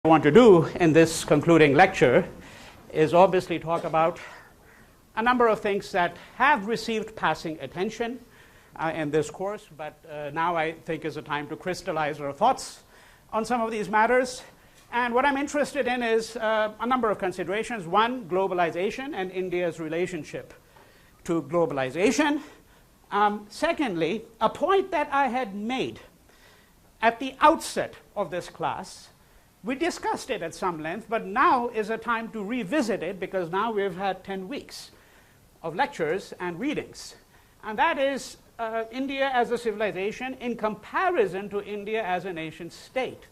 I want to do in this concluding lecture is obviously talk about a number of things that have received passing attention in this course, but now I think is a time to crystallize our thoughts on some of these matters. And what I'm interested in is a number of considerations. One, globalization and India's relationship to globalization. Secondly, a point that I had made at the outset of this class. We discussed it at some length, but now is a time to revisit it because now we've had 10 weeks of lectures and readings. And that is India as a civilization in comparison to India as a nation state.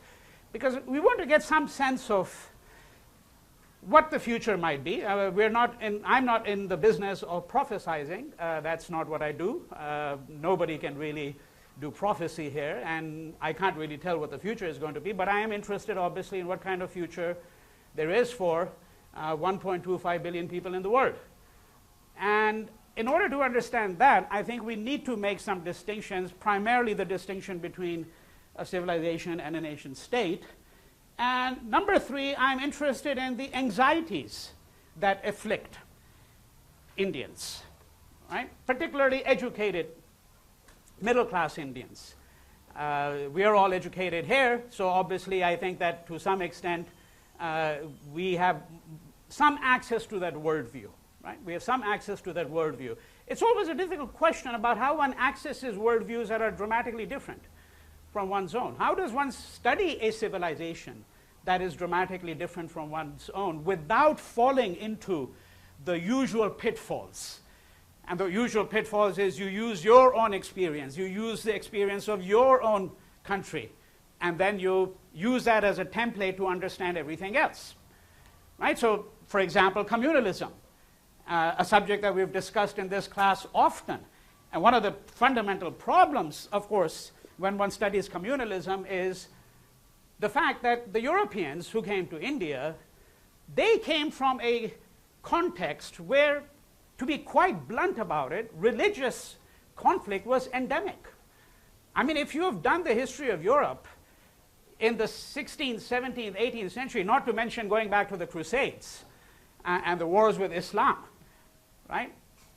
Because we want to get some sense of what the future might be. I'm not in the business of prophesizing. That's not what I do. Nobody can really do prophecy here, and I can't really tell what the future is going to be, but I am interested obviously in what kind of future there is for 1.25 billion people in the world. And in order to understand that, I think we need to make some distinctions, primarily the distinction between a civilization and a nation state. And number three, I'm interested in the anxieties that afflict Indians, right? Particularly educated middle-class Indians. We are all educated here, so obviously I think that to some extent we have some access to that worldview, right? We have some access to that worldview. It's always a difficult question about how one accesses worldviews that are dramatically different from one's own. How does one study a civilization that is dramatically different from one's own without falling into the usual pitfalls? And the usual pitfalls is you use your own experience, you use the experience of your own country, and then you use that as a template to understand everything else. Right? So, for example, communalism, a subject that we've discussed in this class often. And one of the fundamental problems, of course, when one studies communalism is the fact that the Europeans who came to India, they came from a context where, to be quite blunt about it, religious conflict was endemic. I mean, if you have done the history of Europe in the 16th, 17th, 18th century, not to mention going back to the Crusades and the wars with Islam, right?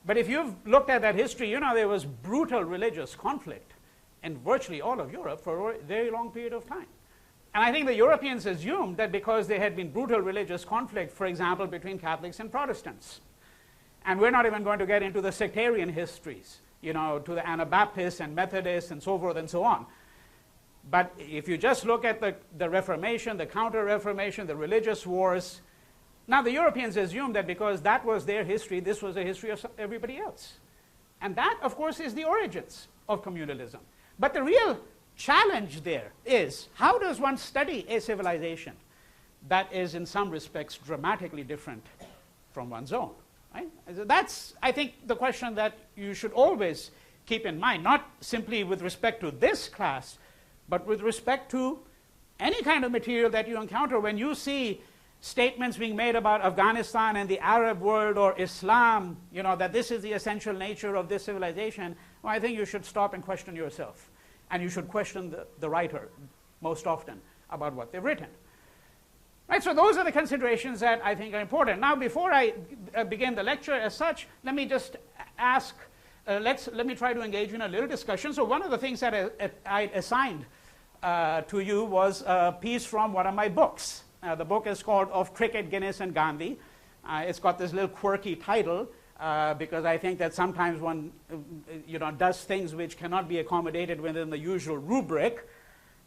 But if you've looked at that history, you know there was brutal religious conflict in virtually all of Europe for a very long period of time. And I think the Europeans assumed that because there had been brutal religious conflict, for example, between Catholics and Protestants, and we're not even going to get into the sectarian histories, you know, to the Anabaptists and Methodists and so forth and so on. But if you just look at the Reformation, the Counter-Reformation, the religious wars, now the Europeans assumed that because that was their history, this was the history of everybody else. And that, of course, is the origins of communalism. But the real challenge there is, how does one study a civilization that is in some respects dramatically different from one's own? Right? So that's, I think, the question that you should always keep in mind, not simply with respect to this class, but with respect to any kind of material that you encounter. When you see statements being made about Afghanistan and the Arab world or Islam, you know, that this is the essential nature of this civilization, well, I think you should stop and question yourself. And you should question the writer most often about what they've written. Right, so those are the considerations that I think are important. Now, before I begin the lecture as such, let me just ask, let me try to engage in a little discussion. So one of the things that I assigned to you was a piece from one of my books. The book is called Of Cricket, Guinness and Gandhi. It's got this little quirky title because I think that sometimes one does things which cannot be accommodated within the usual rubric.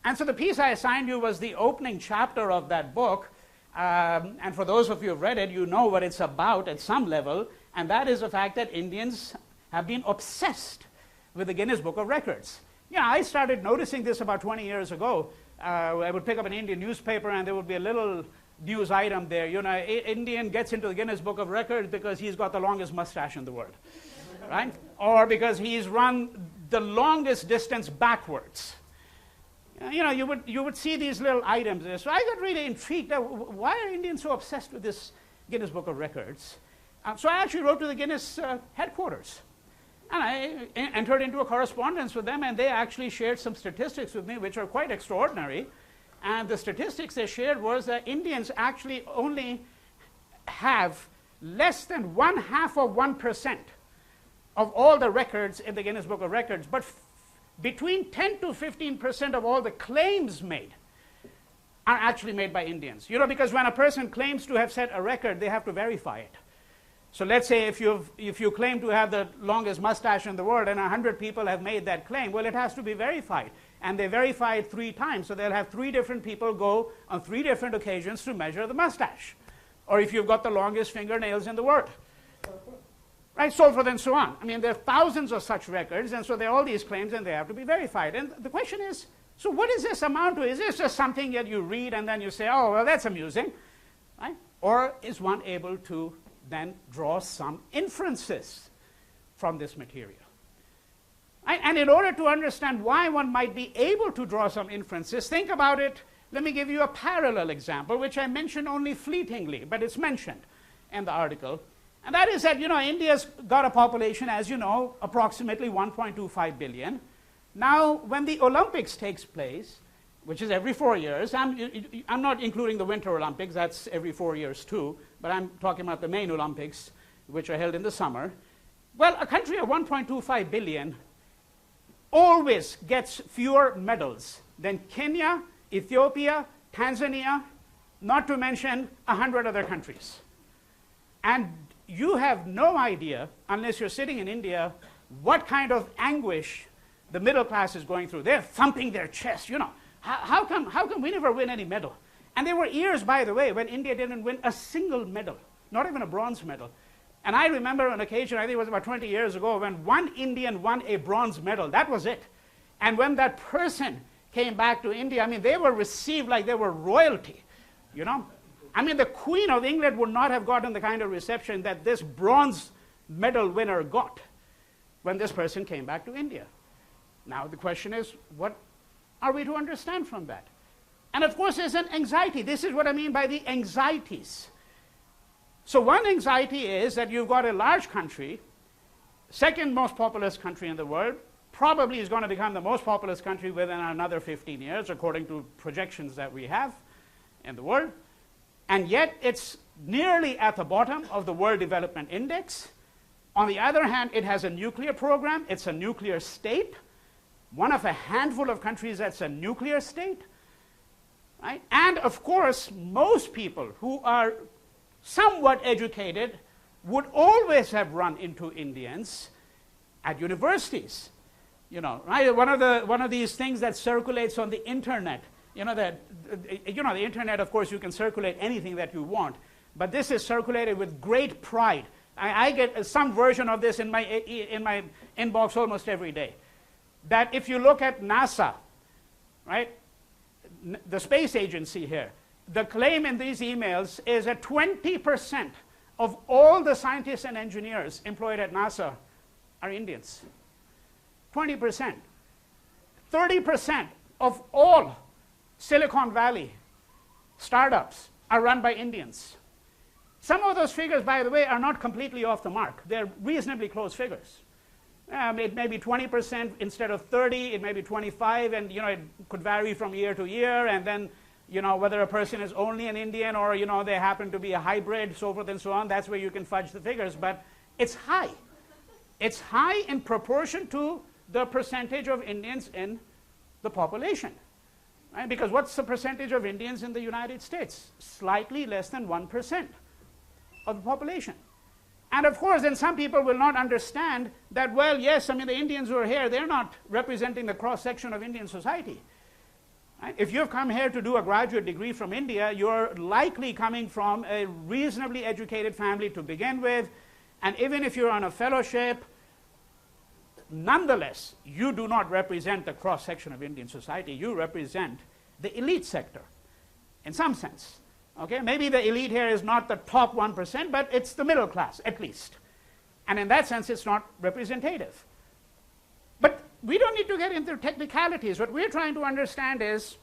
And so the piece I assigned you was the opening chapter of that book. And for those of you who have read it, you know what it's about at some level, and that is the fact that Indians have been obsessed with the Guinness Book of Records. You know, I started noticing this about 20 years ago. I would pick up an Indian newspaper and there would be a little news item there. You know, Indian gets into the Guinness Book of Records because he's got the longest mustache in the world, right? Or because he's run the longest distance backwards. You know, you would see these little items there. So I got really intrigued. Why are Indians so obsessed with this Guinness Book of Records? So I actually wrote to the Guinness headquarters. And I entered into a correspondence with them, and they actually shared some statistics with me which are quite extraordinary. And the statistics they shared was that Indians actually only have less than 0.5% of all the records in the Guinness Book of Records, but between 10 to 15% of all the claims made are actually made by Indians. You know, because when a person claims to have set a record, they have to verify it. So let's say if you claim to have the longest mustache in the world and 100 people have made that claim, well, it has to be verified. And they verify it 3 times. So they'll have 3 different people go on 3 different occasions to measure the mustache. Or if you've got the longest fingernails in the world. Right, so forth and so on. I mean, there are thousands of such records, and so there are all these claims, and they have to be verified. And the question is, so what does this amount to? Is this just something that you read and then you say, oh, well, that's amusing? Right? Or is one able to then draw some inferences from this material? Right? And in order to understand why one might be able to draw some inferences, think about it. Let me give you a parallel example, which I mentioned only fleetingly, but it's mentioned in the article. And that is that, you know, India's got a population, as you know, approximately 1.25 billion. Now, when the Olympics takes place, which is every 4 years, I'm not including the Winter Olympics, that's every 4 years too, but I'm talking about the main Olympics, which are held in the summer. Well, a country of 1.25 billion always gets fewer medals than Kenya, Ethiopia, Tanzania, not to mention 100 other countries. And you have no idea, unless you're sitting in India, what kind of anguish the middle class is going through. They're thumping their chest, you know. How come we never win any medal? And there were years, by the way, when India didn't win a single medal, not even a bronze medal. And I remember an occasion, I think it was about 20 years ago, when one Indian won a bronze medal. That was it. And when that person came back to India, I mean, they were received like they were royalty, you know. I mean, the Queen of England would not have gotten the kind of reception that this bronze medal winner got when this person came back to India. Now, the question is, what are we to understand from that? And of course, there's an anxiety. This is what I mean by the anxieties. So one anxiety is that you've got a large country, second most populous country in the world, probably is going to become the most populous country within another 15 years, according to projections that we have in the world. And yet, it's nearly at the bottom of the World Development Index. On the other hand, it has a nuclear program. It's a nuclear state. One of a handful of countries that's a nuclear state. Right? And of course, most people who are somewhat educated would always have run into Indians at universities. You know, right? One of these things that circulates on the internet. You know, the internet, of course, you can circulate anything that you want. But this is circulated with great pride. I get some version of this in my inbox almost every day. That if you look at NASA, right, the space agency here, the claim in these emails is that 20% of all the scientists and engineers employed at NASA are Indians. 20%. 30% of all Silicon Valley startups are run by Indians. Some of those figures, by the way, are not completely off the mark. They're reasonably close figures. It may be 20% instead of 30, it may be 25, and you know, it could vary from year to year, and then you know, whether a person is only an Indian or you know, they happen to be a hybrid, so forth and so on, that's where you can fudge the figures, but it's high. It's high in proportion to the percentage of Indians in the population. Right? Because what's the percentage of Indians in the United States? Slightly less than 1% of the population. And of course, then some people will not understand that, well, yes, I mean, the Indians who are here, they're not representing the cross-section of Indian society. Right? If you've come here to do a graduate degree from India, you're likely coming from a reasonably educated family to begin with, and even if you're on a fellowship, nonetheless, you do not represent the cross-section of Indian society. You represent the elite sector, in some sense. Okay? Maybe the elite here is not the top 1%, but it's the middle class, at least. And in that sense, it's not representative. But we don't need to get into technicalities. What we're trying to understand is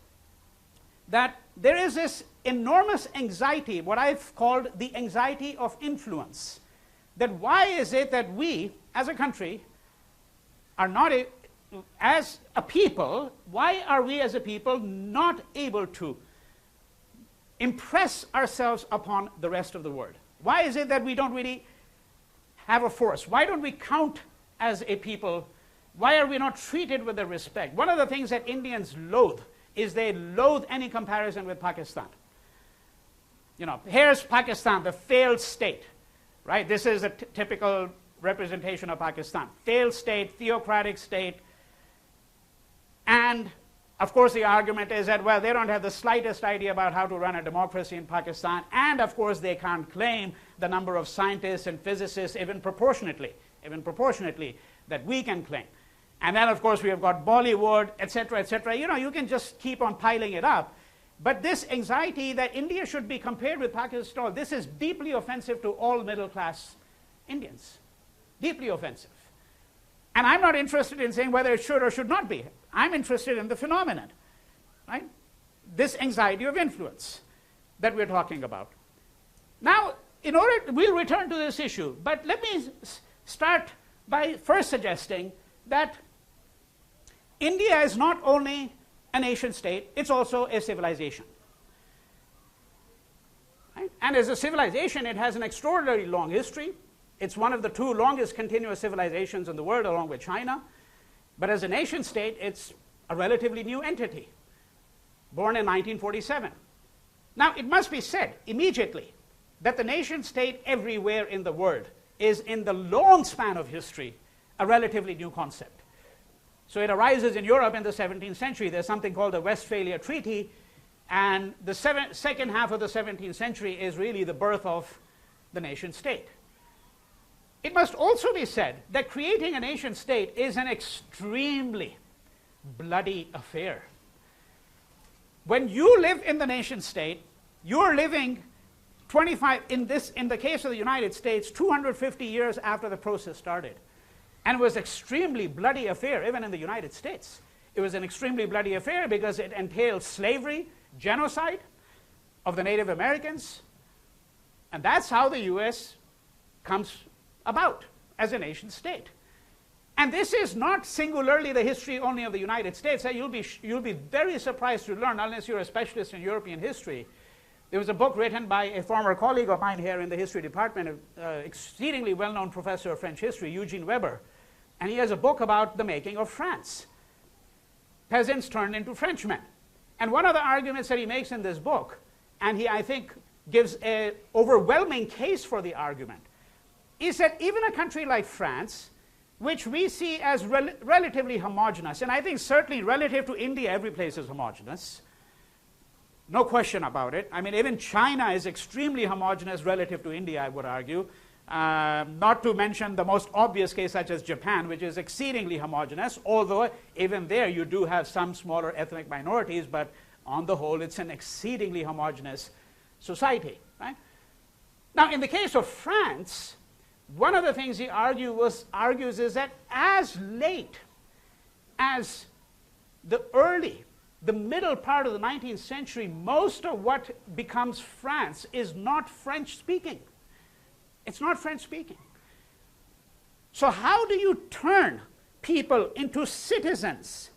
that there is this enormous anxiety, what I've called the anxiety of influence. That why is it that we, as a country, are not as a people, why are we as a people not able to impress ourselves upon the rest of the world? Why is it that we don't really have a force? Why don't we count as a people? Why are we not treated with the respect? One of the things that Indians loathe is they loathe any comparison with Pakistan. You know, here's Pakistan, the failed state, right? This is a typical representation of Pakistan. Failed state, theocratic state. And of course the argument is that, well, they don't have the slightest idea about how to run a democracy in Pakistan, and of course they can't claim the number of scientists and physicists even proportionately that we can claim. And then of course we have got Bollywood, etc., etc. You know, you can just keep on piling it up. But this anxiety that India should be compared with Pakistan, this is deeply offensive to all middle class Indians. Deeply offensive. And I'm not interested in saying whether it should or should not be. I'm interested in the phenomenon, right? This anxiety of influence that we're talking about. Now, we'll return to this issue, but let me start by first suggesting that India is not only a nation state, it's also a civilization. Right? And as a civilization, it has an extraordinarily long history. It's one of the two longest continuous civilizations in the world, along with China. But as a nation state, it's a relatively new entity, born in 1947. Now, it must be said immediately that the nation state everywhere in the world is, in the long span of history, a relatively new concept. So it arises in Europe in the 17th century. There's something called the Westphalia Treaty, and the second half of the 17th century is really the birth of the nation state. It must also be said that creating a nation state is an extremely bloody affair. When you live in the nation state, you're living 25, in the case of the United States, 250 years after the process started. And it was an extremely bloody affair, even in the United States. It was an extremely bloody affair because it entailed slavery, genocide of the Native Americans, and that's how the US comes about as a nation state. And this is not singularly the history only of the United States. You'll be very surprised to learn, unless you're a specialist in European history. There was a book written by a former colleague of mine here in the history department, an exceedingly well-known professor of French history, Eugene Weber, and he has a book about the making of France. Peasants turned into Frenchmen. And one of the arguments that he makes in this book, and he, I think, gives an overwhelming case for the argument, is that even a country like France, which we see as relatively homogeneous, and I think certainly relative to India, every place is homogeneous, no question about it. I mean, even China is extremely homogeneous relative to India, I would argue. Not to mention the most obvious case, such as Japan, which is exceedingly homogeneous, although even there you do have some smaller ethnic minorities, but on the whole, it's an exceedingly homogeneous society. Right? Now, in the case of France, one of the things he argues is that as late as the middle part of the 19th century, most of what becomes France is not French-speaking. It's not French-speaking. So how do you turn people into citizens,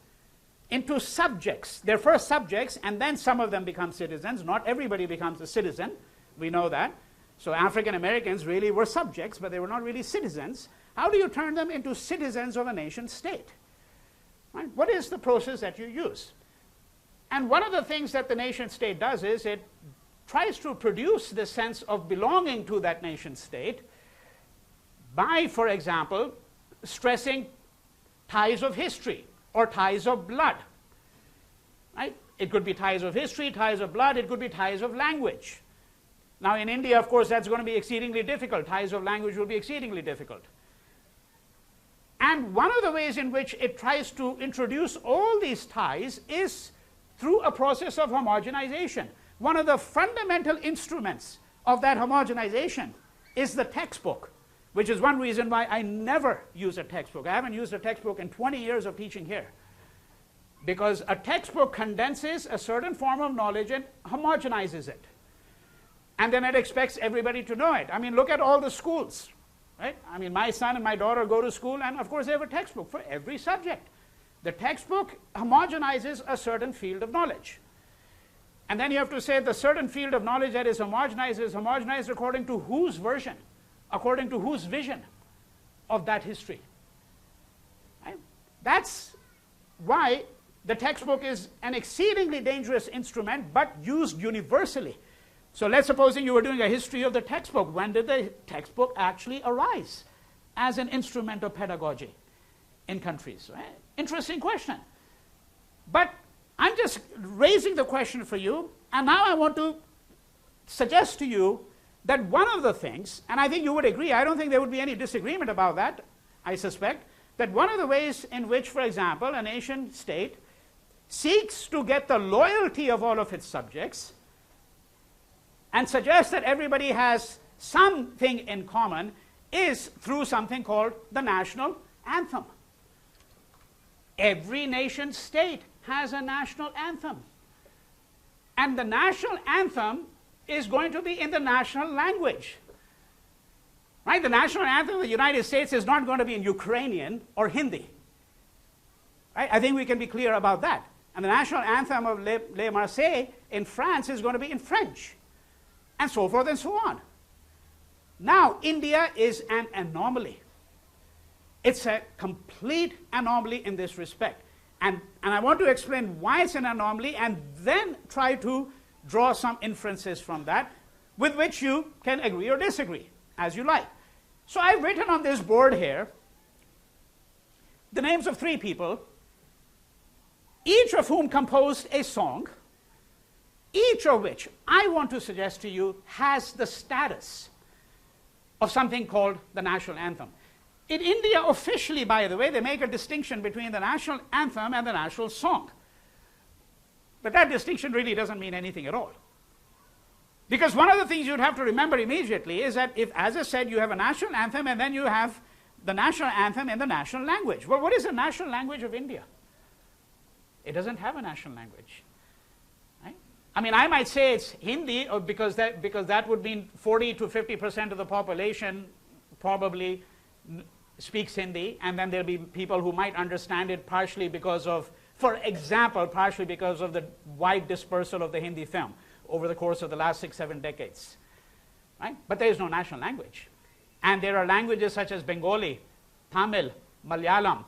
into subjects? They're first subjects, and then some of them become citizens. Not everybody becomes a citizen. We know that. So African Americans really were subjects, but they were not really citizens. How do you turn them into citizens of a nation state? Right? What is the process that you use? And one of the things that the nation state does is it tries to produce the sense of belonging to that nation state by, for example, stressing ties of history or ties of blood. Right? It could be ties of history, ties of blood, it could be ties of language. Now in India, of course, that's going to be exceedingly difficult. Ties of language will be exceedingly difficult. And one of the ways in which it tries to introduce all these ties is through a process of homogenization. One of the fundamental instruments of that homogenization is the textbook, which is one reason why I never use a textbook. I haven't used a textbook in 20 years of teaching here. Because a textbook condenses a certain form of knowledge and homogenizes it. And then it expects everybody to know it. I mean, look at all the schools, right? I mean, my son and my daughter go to school, and of course they have a textbook for every subject. The textbook homogenizes a certain field of knowledge. And then you have to say the certain field of knowledge that is homogenized according to whose version, according to whose vision of that history. Right? That's why the textbook is an exceedingly dangerous instrument, but used universally. So let's suppose you were doing a history of the textbook. When did the textbook actually arise as an instrument of pedagogy in countries? Right? Interesting question. But I'm just raising the question for you, and now I want to suggest to you that one of the things, and I think you would agree, I don't think there would be any disagreement about that, I suspect, that one of the ways in which, for example, a nation state seeks to get the loyalty of all of its subjects and suggests that everybody has something in common is through something called the national anthem. Every nation state has a national anthem. And the national anthem is going to be in the national language. Right? The national anthem of the United States is not going to be in Ukrainian or Hindi. Right? I think we can be clear about that. And the national anthem of Les Marseillais in France is going to be in French. And so forth and so on. Now, India is an anomaly. It's a complete anomaly in this respect. And I want to explain why it's an anomaly and then try to draw some inferences from that with which you can agree or disagree, as you like. So I've written on this board here the names of 3 people, each of whom composed a song, each of which I want to suggest to you has the status of something called the national anthem. In India, officially, by the way, they make a distinction between the national anthem and the national song. But that distinction really doesn't mean anything at all. Because one of the things you'd have to remember immediately is that if, as I said, you have a national anthem and then you have the national anthem in the national language. Well, what is the national language of India? It doesn't have a national language. Right? I mean, I might say it's Hindi because that would mean 40 to 50% of the population probably speaks Hindi, and then there'll be people who might understand it partially because of, for example, partially because of the wide dispersal of the Hindi film over the course of the last 6-7 decades. Right? But there is no national language. And there are languages such as Bengali, Tamil, Malayalam,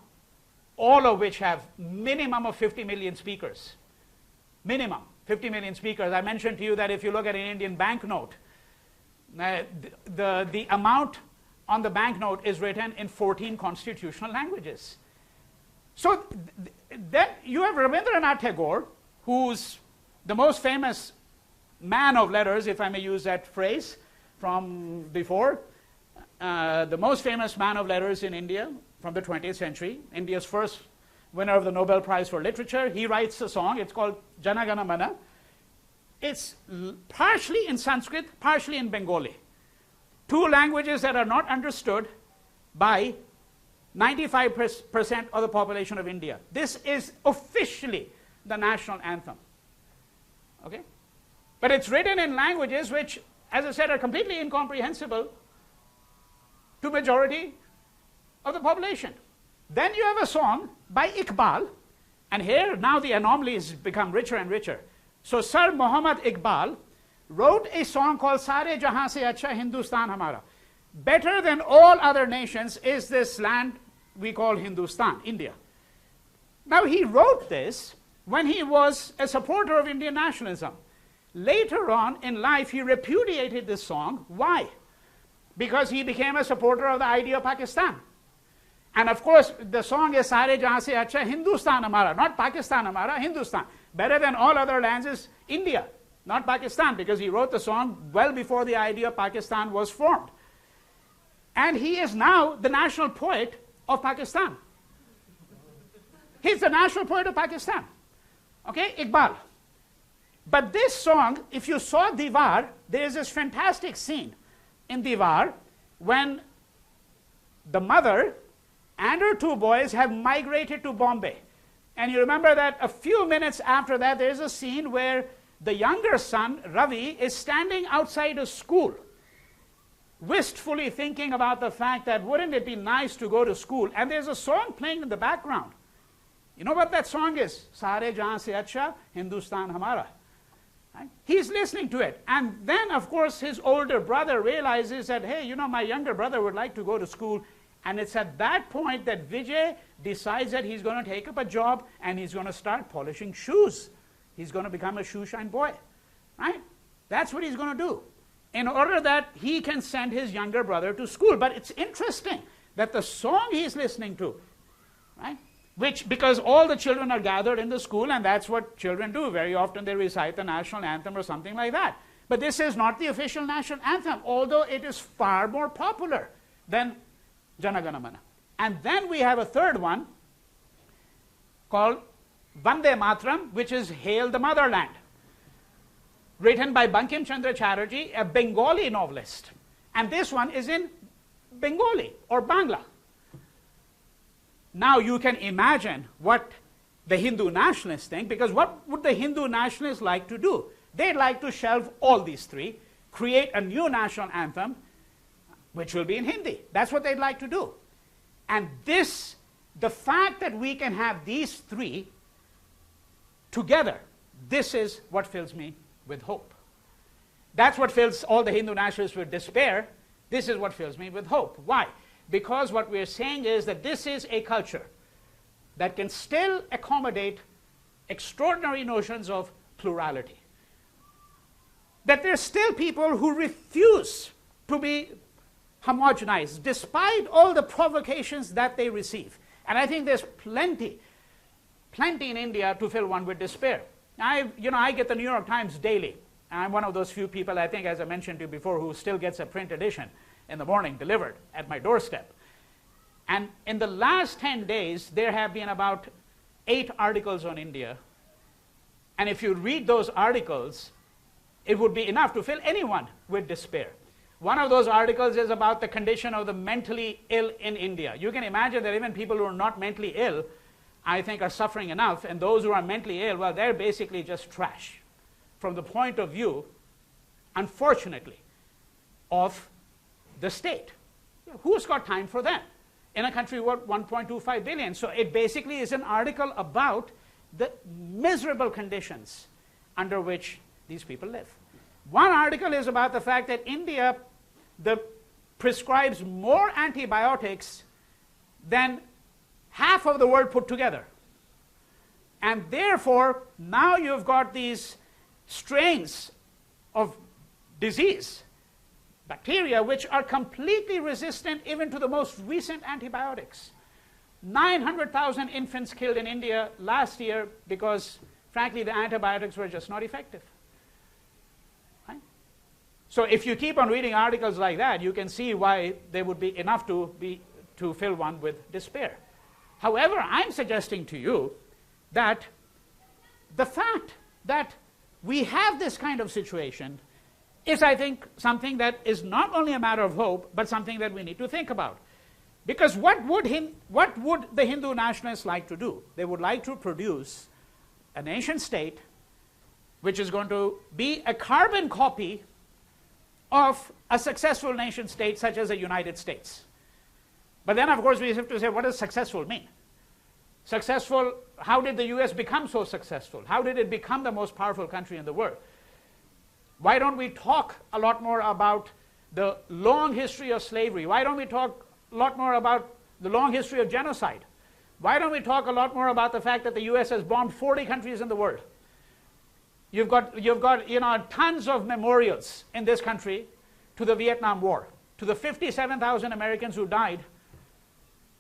all of which have minimum of 50 million speakers. Minimum 50 million speakers. I mentioned to you that if you look at an Indian banknote, the amount on the banknote is written in 14 constitutional languages. So then you have Rabindranath Tagore, who's the most famous man of letters, if I may use that phrase from before, the most famous man of letters in India from the 20th century, India's first winner of the Nobel Prize for Literature. He writes a song, it's called Jana Gana Mana. It's partially in Sanskrit, partially in Bengali. 2 languages that are not understood by 95% of the population of India. This is officially the national anthem. Okay? But it's written in languages which, as I said, are completely incomprehensible to majority of the population. Then you have a song by Iqbal, and here now the anomalies become richer and richer. So Sir Muhammad Iqbal wrote a song called Sare Jahan Se Acha Hindustan Hamara. Better than all other nations is this land we call Hindustan, India. Now he wrote this when he was a supporter of Indian nationalism. Later on in life he repudiated this song. Why? Because he became a supporter of the idea of Pakistan. And of course the song is Sare Jahan Se Acha Hindustan Hamara, not Pakistan Hamara, Hindustan. Better than all other lands is India, not Pakistan, because he wrote the song well before the idea of Pakistan was formed. And he is now the national poet of Pakistan. He's the national poet of Pakistan. Okay, Iqbal. But this song, if you saw Diwar, there is this fantastic scene in Diwar when the mother and her 2 boys have migrated to Bombay. And you remember that a few minutes after that, there is a scene where the younger son, Ravi, is standing outside a school, wistfully thinking about the fact that wouldn't it be nice to go to school? And there's a song playing in the background. You know what that song is? Sare jahan se acha Hindustan hamara. Right? He's listening to it. And then, of course, his older brother realizes that, hey, you know, my younger brother would like to go to school. And it's at that point that Vijay decides that he's going to take up a job and he's going to start polishing shoes. He's going to become a shoe shine boy. Right? That's what he's going to do, in order that he can send his younger brother to school. But it's interesting that the song he's listening to, right, which, because all the children are gathered in the school, and that's what children do. Very often they recite the national anthem or something like that. But this is not the official national anthem, although it is far more popular than Jana Gana Mana. And then we have a third one called Vande Mataram, which is Hail the Motherland, written by Bankim Chandra Chatterjee, a Bengali novelist. And this one is in Bengali or Bangla. Now you can imagine what the Hindu nationalists think, because what would the Hindu nationalists like to do? They'd like to shelve all these three, create a new national anthem, which will be in Hindi. That's what they'd like to do. And this, the fact that we can have these three together, this is what fills me with hope. That's what fills all the Hindu nationalists with despair. This is what fills me with hope. Why? Because what we're saying is that this is a culture that can still accommodate extraordinary notions of plurality. That there's still people who refuse to be homogenized despite all the provocations that they receive. And I think there's plenty in India to fill one with despair. I get the New York Times daily. I'm one of those few people, I think, as I mentioned to you before, who still gets a print edition in the morning delivered at my doorstep. And in the last 10 days, there have been about 8 articles on India. And if you read those articles, it would be enough to fill anyone with despair. One of those articles is about the condition of the mentally ill in India. You can imagine that even people who are not mentally ill, I think, are suffering enough. And those who are mentally ill, well, they're basically just trash from the point of view, unfortunately, of the state. Who's got time for them in a country worth 1.25 billion? So it basically is an article about the miserable conditions under which these people live. One article is about the fact that India prescribes more antibiotics than half of the world put together. And therefore, now you've got these strains of disease, bacteria, which are completely resistant even to the most recent antibiotics. 900,000 infants killed in India last year because, frankly, the antibiotics were just not effective. Right? So if you keep on reading articles like that, you can see why they would be enough to fill one with despair. However, I'm suggesting to you that the fact that we have this kind of situation is, I think, something that is not only a matter of hope, but something that we need to think about. Because what would the Hindu nationalists like to do? They would like to produce a nation state which is going to be a carbon copy of a successful nation state such as the United States. But then, of course, we have to say, what does successful mean? Successful, how did the US become so successful? How did it become the most powerful country in the world? Why don't we talk a lot more about the long history of slavery? Why don't we talk a lot more about the long history of genocide? Why don't we talk a lot more about the fact that the US has bombed 40 countries in the world? You've got tons of memorials in this country to the Vietnam War, to the 57,000 Americans who died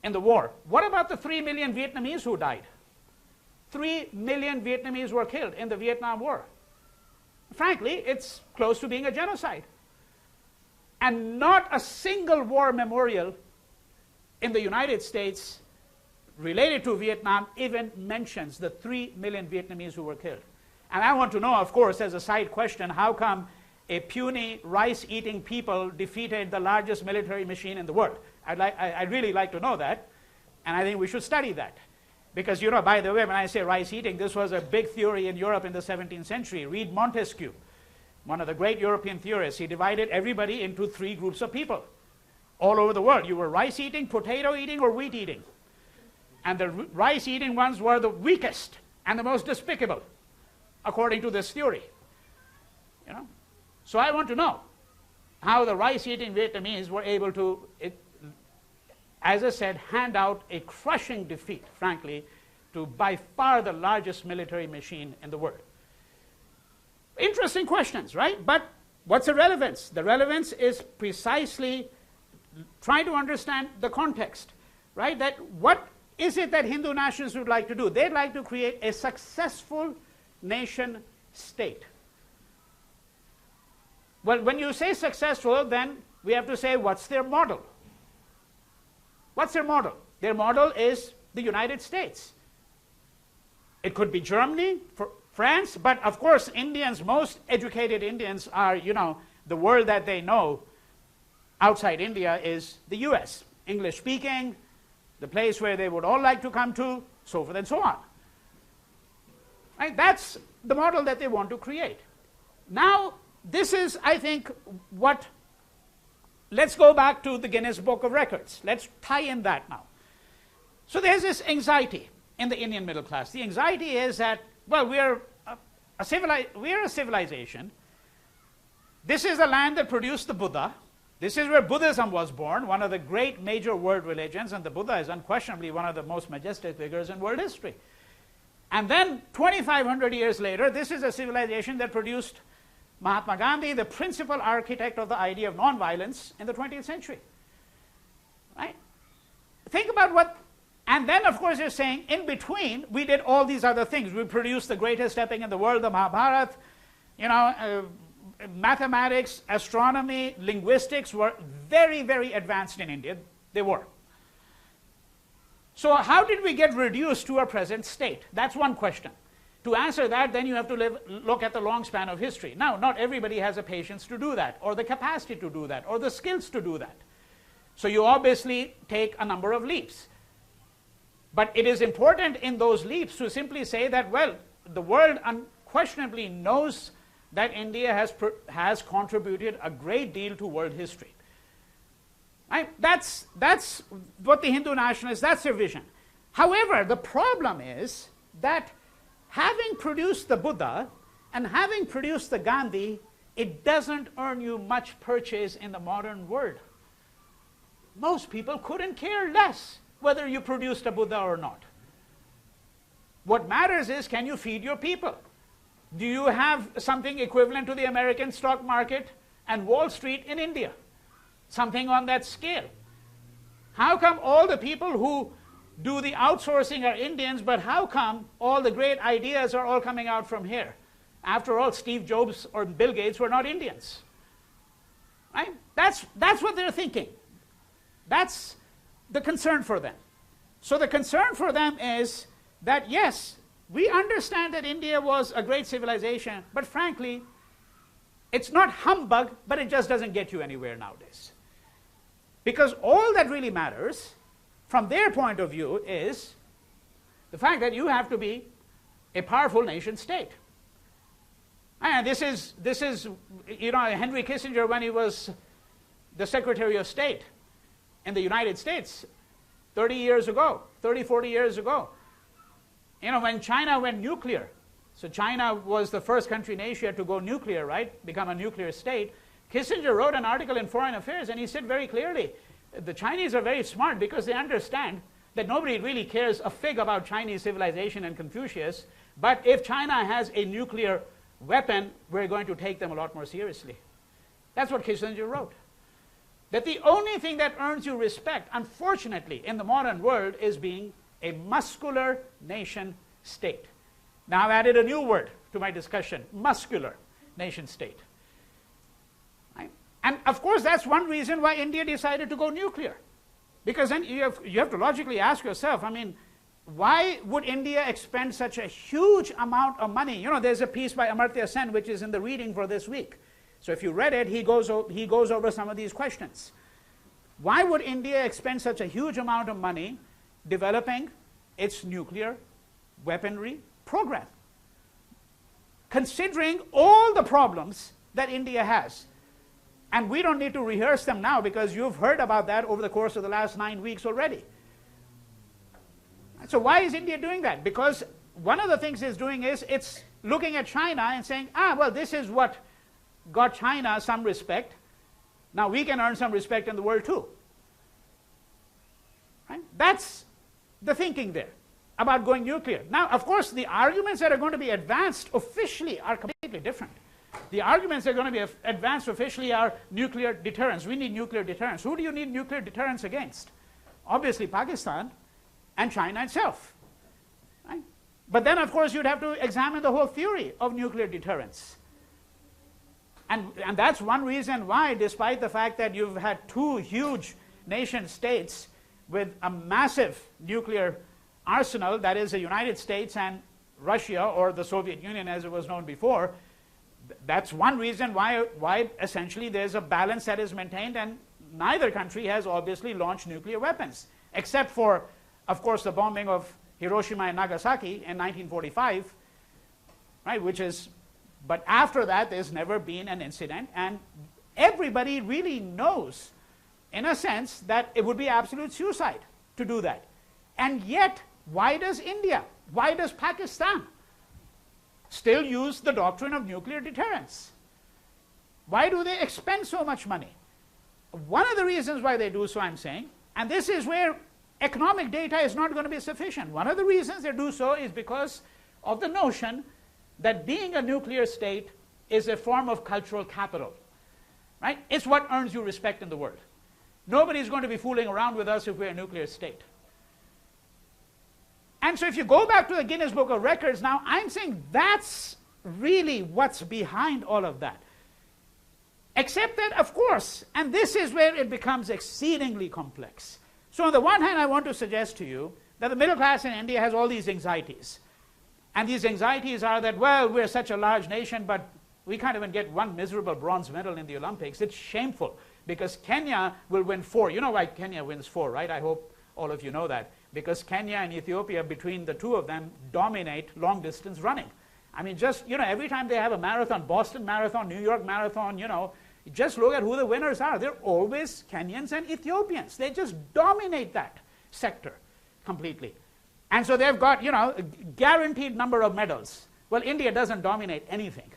in the war. What about the 3 million Vietnamese who died? 3 million Vietnamese were killed in the Vietnam War. Frankly, it's close to being a genocide. And not a single war memorial in the United States related to Vietnam even mentions the 3 million Vietnamese who were killed. And I want to know, of course, as a side question, how come a puny rice-eating people defeated the largest military machine in the world? I'd really like to know that, and I think we should study that. Because, by the way, when I say rice-eating, this was a big theory in Europe in the 17th century. Read Montesquieu, one of the great European theorists. He divided everybody into 3 groups of people all over the world. You were rice-eating, potato-eating, or wheat-eating. And the rice-eating ones were the weakest and the most despicable, according to this theory. You know? So I want to know how the rice-eating Vietnamese were able to, as I said, hand out a crushing defeat, frankly, to by far the largest military machine in the world. Interesting questions, right? But what's the relevance? The relevance is precisely trying to understand the context, right? That what is it that Hindu nationalists would like to do? They'd like to create a successful nation state. Well, when you say successful, then we have to say, what's their model? What's their model? Their model is the United States. It could be Germany, France, but of course Indians, most educated Indians are, you know, the world that they know outside India is the US. English speaking, the place where they would all like to come to, so forth and so on. Right? That's the model that they want to create. Now, this is, I think, what, let's go back to the Guinness Book of Records. Let's tie in that now. So there's this anxiety in the Indian middle class. The anxiety is that, well, we're a civilization. This is the land that produced the Buddha. This is where Buddhism was born, one of the great major world religions, and the Buddha is unquestionably one of the most majestic figures in world history. And then 2,500 years later, this is a civilization that produced Mahatma Gandhi, the principal architect of the idea of nonviolence in the 20th century. Right? Think about what, and then of course you're saying, in between, we did all these other things. We produced the greatest epic in the world, the Mahabharata, you know, mathematics, astronomy, linguistics were very, very advanced in India. They were. So how did we get reduced to our present state? That's one question. To answer that, then you have to look at the long span of history. Now, not everybody has the patience to do that, or the capacity to do that, or the skills to do that. So you obviously take a number of leaps. But it is important in those leaps to simply say that, well, the world unquestionably knows that India has contributed a great deal to world history. Right? That's what the Hindu nationalists, that's their vision. However, the problem is that having produced the Buddha and having produced the Gandhi, it doesn't earn you much purchase in the modern world. Most people couldn't care less whether you produced a Buddha or not. What matters is, can you feed your people? Do you have something equivalent to the American stock market and Wall Street in India? Something on that scale. How come all the people who do the outsourcing are Indians, but how come all the great ideas are all coming out from here? After all, Steve Jobs or Bill Gates were not Indians. Right? That's what they're thinking. That's the concern for them. So the concern for them is that, yes, we understand that India was a great civilization, but frankly, it's not humbug, but it just doesn't get you anywhere nowadays. Because all that really matters, from their point of view, is the fact that you have to be a powerful nation state. And this is, you know, Henry Kissinger, when he was the Secretary of State in the United States 30 years ago, 30, 40 years ago, you know, when China went nuclear, so China was the first country in Asia to go nuclear, right, become a nuclear state. Kissinger wrote an article in Foreign Affairs, and he said very clearly, the Chinese are very smart because they understand that nobody really cares a fig about Chinese civilization and Confucius, but if China has a nuclear weapon, we're going to take them a lot more seriously. That's what Kissinger wrote. That the only thing that earns you respect, unfortunately, in the modern world is being a muscular nation state. Now I've added a new word to my discussion, muscular nation state. Right? And of course that's one reason why India decided to go nuclear. Because then you have to logically ask yourself, I mean, why would India expend such a huge amount of money? You know, there's a piece by Amartya Sen which is in the reading for this week. So if you read it, he goes over some of these questions. Why would India expend such a huge amount of money developing its nuclear weaponry program, considering all the problems that India has? And we don't need to rehearse them now because you've heard about that over the course of the last 9 weeks already. So why is India doing that? Because one of the things it's doing is it's looking at China and saying, well, this is what got China some respect. Now we can earn some respect in the world too. Right? That's the thinking there about going nuclear. Now, of course, the arguments that are going to be advanced officially are completely different. The arguments that are going to be advanced officially are nuclear deterrence. We need nuclear deterrence. Who do you need nuclear deterrence against? Obviously Pakistan and China itself. Right? But then, of course, you'd have to examine the whole theory of nuclear deterrence. And that's one reason why, despite the fact that you've had two huge nation states with a massive nuclear arsenal, that is the United States and Russia, or the Soviet Union as it was known before, that's one reason why essentially there's a balance that is maintained, and neither country has obviously launched nuclear weapons, except for, of course, the bombing of Hiroshima and Nagasaki in 1945, right, but after that there's never been an incident, and everybody really knows, in a sense, that it would be absolute suicide to do that. And yet, why does India, why does Pakistan still use the doctrine of nuclear deterrence? Why do they expend so much money? One of the reasons why they do so, I'm saying, and this is where economic data is not going to be sufficient. One of the reasons they do so is because of the notion that being a nuclear state is a form of cultural capital. Right? It's what earns you respect in the world. Nobody's going to be fooling around with us if we're a nuclear state. And so if you go back to the Guinness Book of Records now, I'm saying that's really what's behind all of that. Except that, of course, and this is where it becomes exceedingly complex. So on the one hand, I want to suggest to you that the middle class in India has all these anxieties. And these anxieties are that, well, we're such a large nation, but we can't even get one miserable bronze medal in the Olympics. It's shameful, because Kenya will win 4. You know why Kenya wins 4, right? I hope all of you know that. Because Kenya and Ethiopia, between the two of them, dominate long-distance running. I mean, just, every time they have a marathon, Boston Marathon, New York Marathon, just look at who the winners are. They're always Kenyans and Ethiopians. They just dominate that sector completely. And so they've got, a guaranteed number of medals. Well, India doesn't dominate anything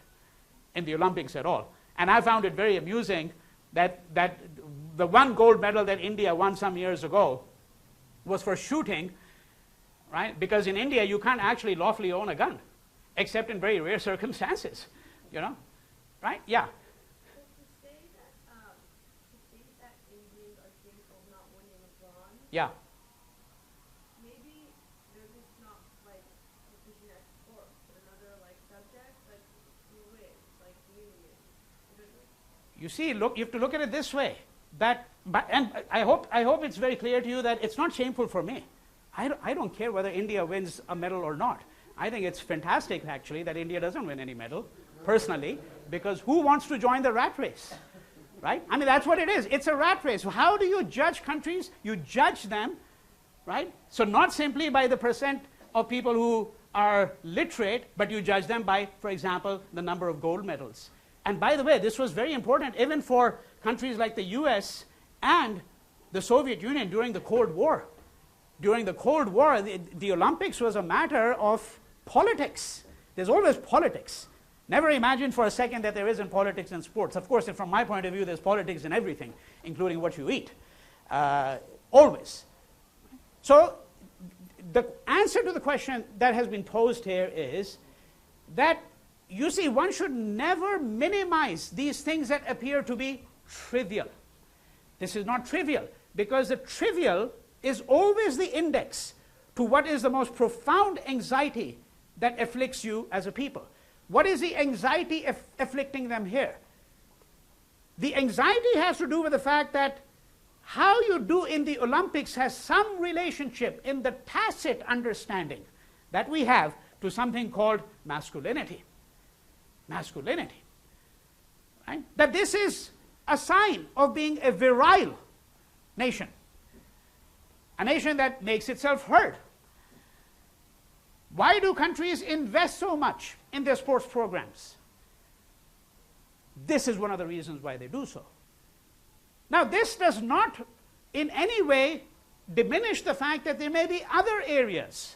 in the Olympics at all. And I found it very amusing that the one gold medal that India won some years ago was for shooting, right? Because in India, you can't actually lawfully own a gun, except in very rare circumstances, right? Yeah. Yeah. Maybe they're just not like pushing that sport, but another subject, you win, community. You see, look, you have to look at it this way. And I hope it's very clear to you that it's not shameful for me. I don't care whether India wins a medal or not. I think it's fantastic, actually, that India doesn't win any medal, personally, because who wants to join the rat race? Right? I mean, that's what it is. It's a rat race. So how do you judge countries? You judge them, right? So not simply by the percent of people who are literate, but you judge them by, for example, the number of gold medals. And by the way, this was very important even for countries like the US and the Soviet Union during the Cold War. During the Cold War, the Olympics was a matter of politics. There's always politics. Never imagine for a second that there isn't politics in sports. Of course, from my point of view, there's politics in everything, including what you eat. Always. So the answer to the question that has been posed here is that, you see, one should never minimize these things that appear to be trivial. This is not trivial, because the trivial is always the index to what is the most profound anxiety that afflicts you as a people. What is the anxiety afflicting them here? The anxiety has to do with the fact that how you do in the Olympics has some relationship in the tacit understanding that we have to something called masculinity. Masculinity. Right? That this is a sign of being a virile nation. A nation that makes itself heard. Why do countries invest so much in their sports programs? This is one of the reasons why they do so. Now, this does not in any way diminish the fact that there may be other areas,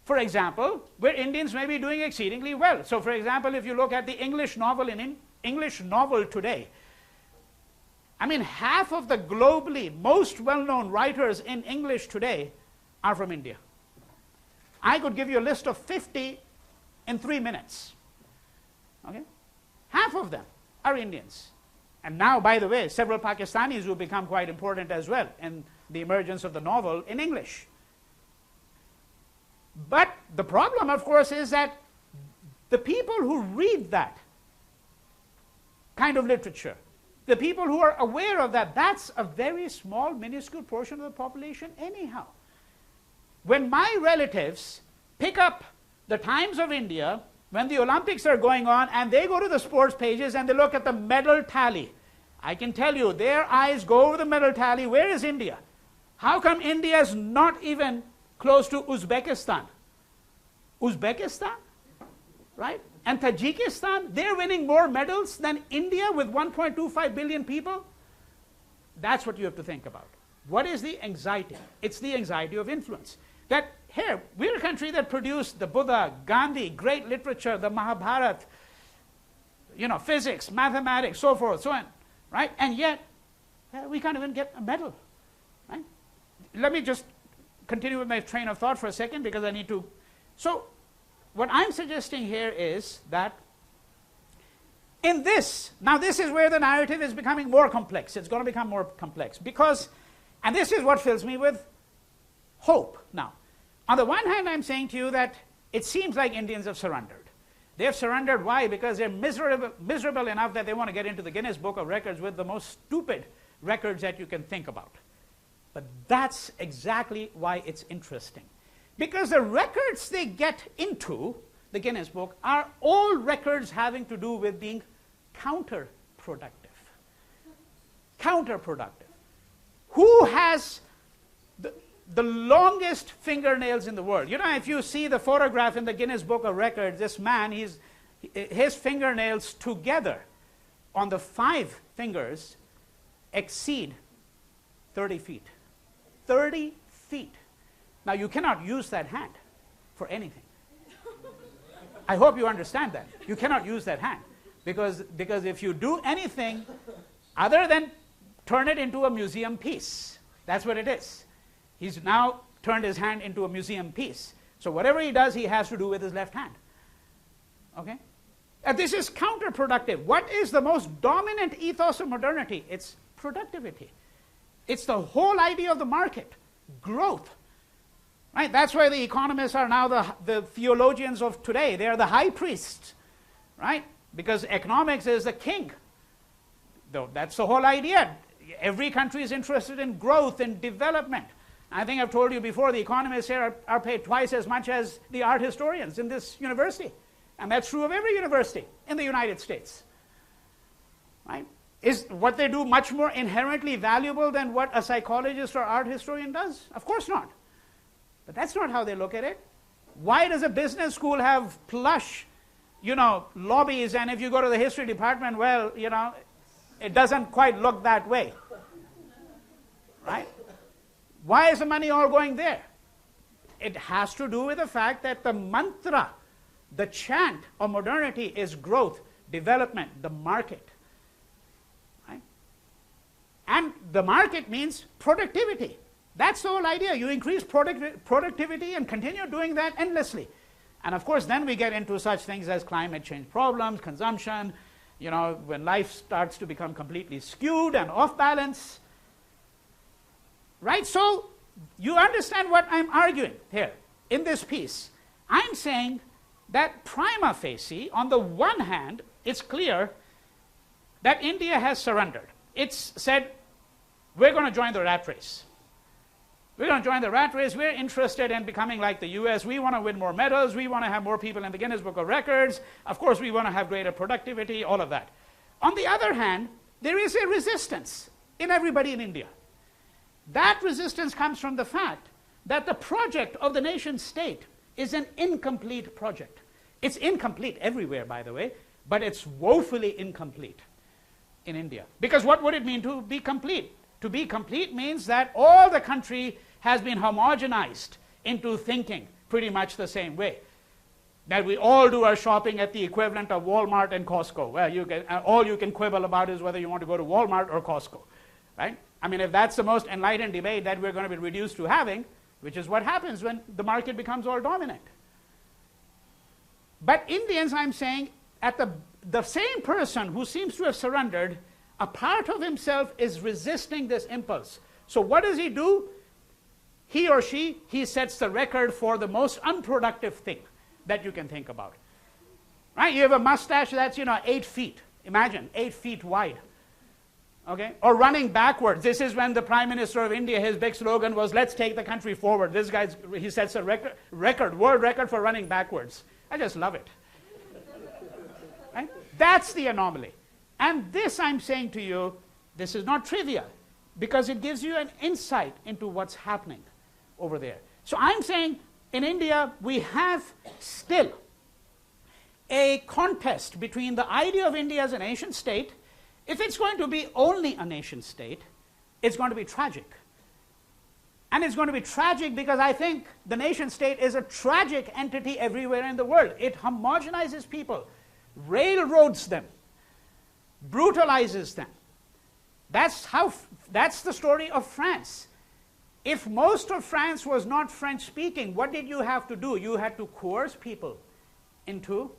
for example, where Indians may be doing exceedingly well. So, for example, if you look at the English novel English novel today, I mean, half of the globally most well-known writers in English today are from India. I could give you a list of 50 in 3 minutes. Okay? Half of them are Indians. And now, by the way, several Pakistanis who become quite important as well in the emergence of the novel in English. But the problem, of course, is that the people who read that kind of literature, the people who are aware of that, that's a very small, minuscule portion of the population anyhow. When my relatives pick up the Times of India, when the Olympics are going on, and they go to the sports pages and they look at the medal tally, I can tell you, their eyes go over the medal tally. Where is India? How come India is not even close to Uzbekistan? Uzbekistan, right? And Tajikistan, they're winning more medals than India with 1.25 billion people? That's what you have to think about. What is the anxiety? It's the anxiety of influence. That here, we're a country that produced the Buddha, Gandhi, great literature, the Mahabharata, physics, mathematics, so forth, so on, right? And yet, we can't even get a medal, right? Let me just continue with my train of thought for a second because I need to. So, what I'm suggesting here is that in this, now this is where the narrative is becoming more complex. It's going to become more complex because, and this is what fills me with hope. Now, on the one hand, I'm saying to you that it seems like Indians have surrendered. They have surrendered. Why? Because they're miserable enough that they want to get into the Guinness Book of Records with the most stupid records that you can think about. But that's exactly why it's interesting. Because the records they get into the Guinness Book are all records having to do with being counterproductive. Counterproductive. Who has the longest fingernails in the world? If you see the photograph in the Guinness Book of Records, this man, his fingernails together on the 5 fingers exceed 30 feet. 30 feet. Now, you cannot use that hand for anything. I hope you understand that. You cannot use that hand. Because if you do anything other than turn it into a museum piece, that's what it is. He's now turned his hand into a museum piece. So whatever he does, he has to do with his left hand. Okay? And this is counterproductive. What is the most dominant ethos of modernity? It's productivity. It's the whole idea of the market, growth. Right? That's why the economists are now the theologians of today. They are the high priests, right? Because economics is the king. That's the whole idea. Every country is interested in growth and development. I think I've told you before, the economists here are paid twice as much as the art historians in this university. And that's true of every university in the United States. Right? Is what they do much more inherently valuable than what a psychologist or art historian does? Of course not. But that's not how they look at it. Why does a business school have plush, lobbies, and if you go to the history department, well, it doesn't quite look that way. Right? Why is the money all going there? It has to do with the fact that the mantra, the chant of modernity is growth, development, the market. Right? And the market means productivity. That's the whole idea. You increase productivity and continue doing that endlessly. And of course, then we get into such things as climate change problems, consumption, when life starts to become completely skewed and off balance. Right? So, you understand what I'm arguing here in this piece. I'm saying that prima facie, on the one hand, it's clear that India has surrendered. It's said, we're going to join the rat race. We're going to join the rat race. We're interested in becoming like the US. We want to win more medals. We want to have more people in the Guinness Book of Records. Of course, we want to have greater productivity, all of that. On the other hand, there is a resistance in everybody in India. That resistance comes from the fact that the project of the nation state is an incomplete project. It's incomplete everywhere, by the way, but it's woefully incomplete in India. Because what would it mean to be complete? To be complete means that all the country has been homogenized into thinking pretty much the same way. That we all do our shopping at the equivalent of Walmart and Costco. Well, all you can quibble about is whether you want to go to Walmart or Costco, right? I mean, if that's the most enlightened debate that we're going to be reduced to having, which is what happens when the market becomes all dominant. But Indians, I'm saying, at the same person who seems to have surrendered, a part of himself is resisting this impulse. So what does he do? He or she, he sets the record for the most unproductive thing that you can think about. Right? You have a mustache that's, 8 feet. Imagine, 8 feet wide. Okay? Or running backwards. This is when the Prime Minister of India, his big slogan was, let's take the country forward. This guy, he sets a world record for running backwards. I just love it. Right? That's the anomaly. And this, I'm saying to you, this is not trivial, because it gives you an insight into what's happening over there. So I'm saying, in India, we have still a contest between the idea of India as a nation state. If it's going to be only a nation state, it's going to be tragic. And it's going to be tragic because I think the nation state is a tragic entity everywhere in the world. It homogenizes people, railroads them, brutalizes them. That's the story of France. If most of France was not French-speaking, what did you have to do? You had to coerce people into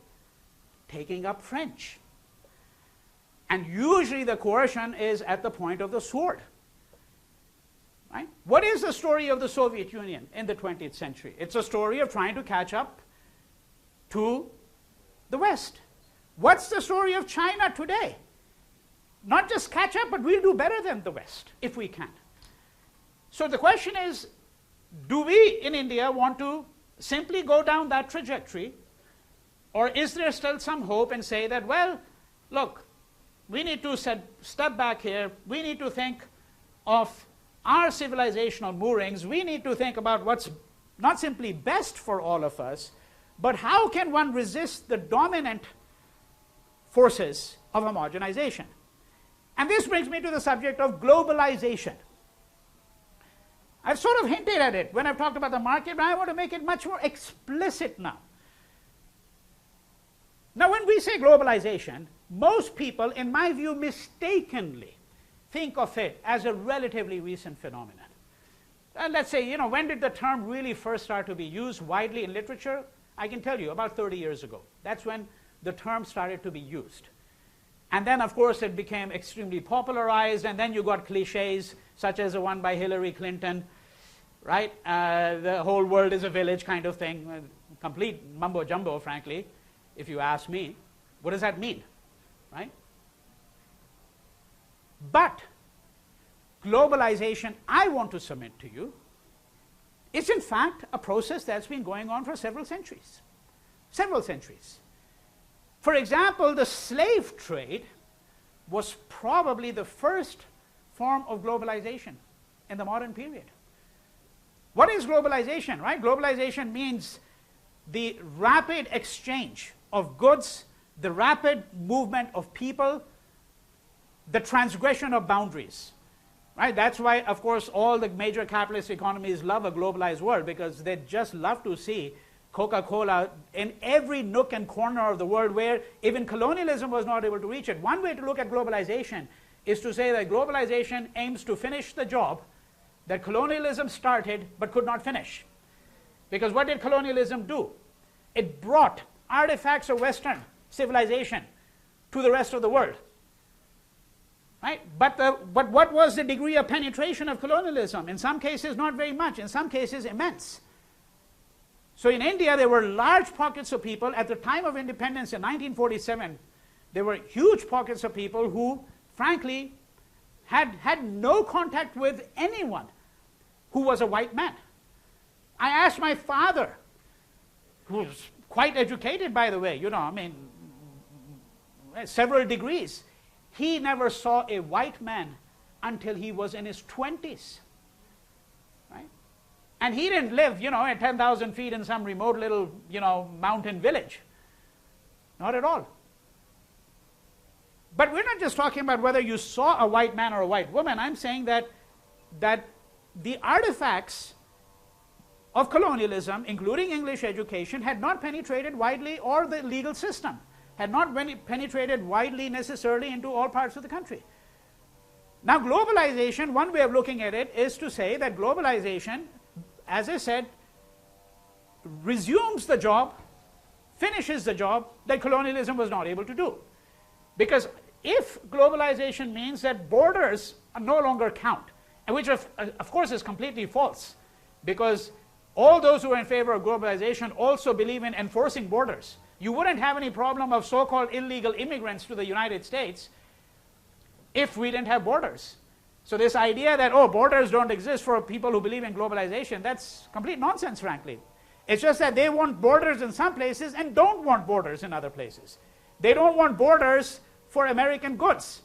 taking up French. And usually the coercion is at the point of the sword. Right? What is the story of the Soviet Union in the 20th century? It's a story of trying to catch up to the West. What's the story of China today? Not just catch up, but we'll do better than the West, if we can. So the question is, do we in India want to simply go down that trajectory, or is there still some hope and say that, well, look, we need to step back here, we need to think of our civilizational moorings, we need to think about what's not simply best for all of us, but how can one resist the dominant forces of homogenization? And this brings me to the subject of globalization. I've sort of hinted at it when I've talked about the market, but I want to make it much more explicit now. Now, when we say globalization, most people, in my view, mistakenly think of it as a relatively recent phenomenon. And let's say, when did the term really first start to be used widely in literature? I can tell you, about 30 years ago. That's when the term started to be used. And then, of course, it became extremely popularized, and then you got cliches, such as the one by Hillary Clinton, right? The whole world is a village kind of thing, complete mumbo-jumbo, frankly, if you ask me. What does that mean, right? But globalization, I want to submit to you, is in fact a process that's been going on for several centuries. Several centuries. For example, the slave trade was probably the first form of globalization in the modern period. What is globalization, right? Globalization means the rapid exchange of goods, the rapid movement of people, the transgression of boundaries. Right? That's why, of course, all the major capitalist economies love a globalized world, because they just love to see Coca-Cola in every nook and corner of the world where even colonialism was not able to reach it. One way to look at globalization is to say that globalization aims to finish the job that colonialism started but could not finish. Because what did colonialism do? It brought artifacts of Western civilization to the rest of the world. Right? But what was the degree of penetration of colonialism? In some cases, not very much. In some cases, immense. So in India, there were large pockets of people. At the time of independence in 1947, there were huge pockets of people who, frankly, had no contact with anyone who was a white man. I asked my father, who was quite educated, by the way, several degrees. He never saw a white man until he was in his 20s. Right? And he didn't live, at 10,000 feet in some remote little, mountain village. Not at all. But we're not just talking about whether you saw a white man or a white woman. I'm saying that the artifacts of colonialism, including English education, had not penetrated widely, or the legal system had not penetrated widely necessarily into all parts of the country. Now, globalization, one way of looking at it is to say that globalization, as I said, resumes the job, finishes the job that colonialism was not able to do. Because if globalization means that borders no longer count, and which of course is completely false, because all those who are in favor of globalization also believe in enforcing borders. You wouldn't have any problem of so-called illegal immigrants to the United States if we didn't have borders. So this idea that, oh, borders don't exist for people who believe in globalization, that's complete nonsense, frankly. It's just that they want borders in some places and don't want borders in other places. They don't want borders for American goods.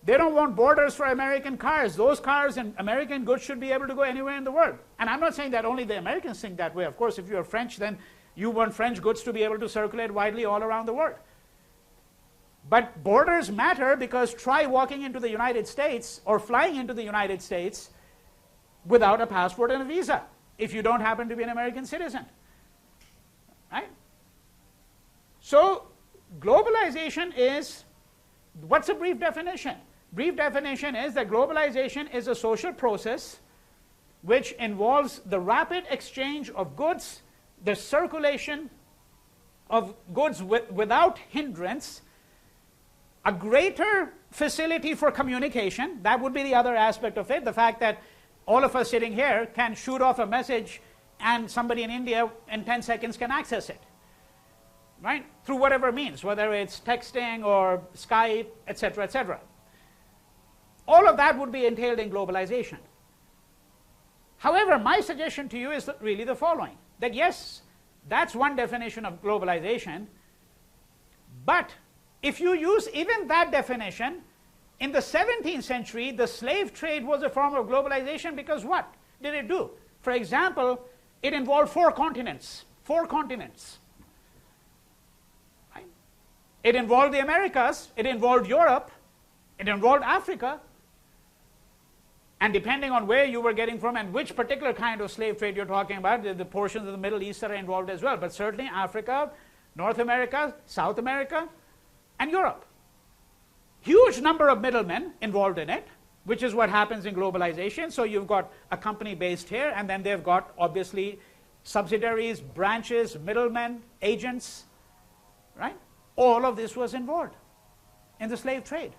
They don't want borders for American cars. Those cars and American goods should be able to go anywhere in the world. And I'm not saying that only the Americans think that way. Of course, if you're French, then you want French goods to be able to circulate widely all around the world. But borders matter, because try walking into the United States or flying into the United States without a passport and a visa if you don't happen to be an American citizen. Right? So globalization is, what's a brief definition? Brief definition is that globalization is a social process which involves the rapid exchange of goods, the circulation of goods without hindrance, a greater facility for communication. That would be the other aspect of it, the fact that all of us sitting here can shoot off a message and somebody in India in 10 seconds can access it, right? Through whatever means, whether it's texting or Skype, etc., etc. All of that would be entailed in globalization. However, my suggestion to you is really the following, that yes, that's one definition of globalization, but if you use even that definition, in the 17th century, the slave trade was a form of globalization, because what did it do? For example, it involved 4 continents. 4 continents. Right? It involved the Americas, it involved Europe, it involved Africa, and depending on where you were getting from and which particular kind of slave trade you're talking about, the portions of the Middle East are involved as well, but certainly Africa, North America, South America, and Europe. Huge number of middlemen involved in it, which is what happens in globalization. So you've got a company based here, and then they've got obviously subsidiaries, branches, middlemen, agents, right? All of this was involved in the slave trade.